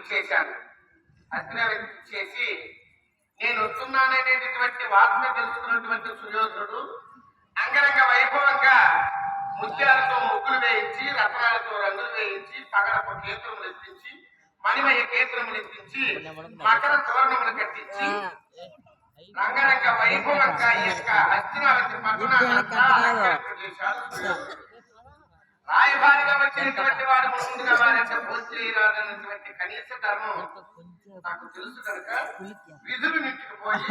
ఇచ్చేశాను. అగ్నివేళకి ఇచ్చేసి నేను వస్తున్నాననేటటువంటి వార్త తెలుసుకున్నటువంటి సుయోధనుడు అంగరంగ వైభవంగా ముత్యాలతో ముగ్గులు వేయించి, రత్నాలతో రంగులు వేయించి, పగడపు కేంద్రములు ఎత్తించి, మణిమయ కేంద్రములు ఎత్తించి, మకర తోరణములు కట్టించి రంగరంగ వైభవంగా ఈ యొక్క హస్తినావతి పట్టణాన్నంతా అలంకరింపజేశాడు సుయోధనుడు. రాయబారిగా వచ్చినటువంటి వాడు ముందుగా వారంటే భోజనటువంటి కనీస ధర్మం నాకు తెలుసు కనుక విధులు నిట్టుకుపోయి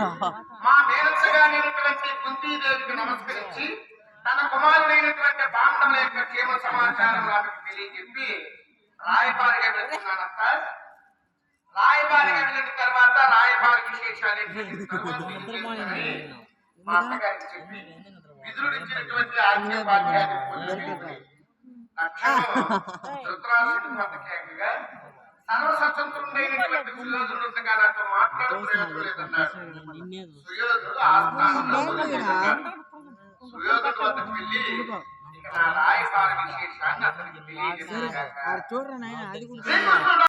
మా మేనత్తగా లేనటువంటి కుంతీదేవికి నమస్కరించి తన కుమారుడైనటువంటి బాంధవుల యొక్క క్షేమ సమాచారం ఆమెకు తెలియజెప్పి రాయబారిగా వెళ్తున్నానంత. రాయబారిగా వెళ్ళిన తర్వాత రాయబారి విశేషాలు మా అత్తగారికి చెప్పి విధులు ఇచ్చినటువంటి ఆజ్ఞాపాధ్యాయులు సర్వస్వతంత్రుడైనటువంటి సుయోధనుడు ఉండగా నాతో మాట్లాడే ప్రయోజనం లేదన్నాడు. సుయోధనుడు ఆ స్థానంలో సుయోధనుడు వద్దకు వెళ్ళి ఇక నా రాయబారి విశేషాన్ని అతనికి తెలియజేశాడు.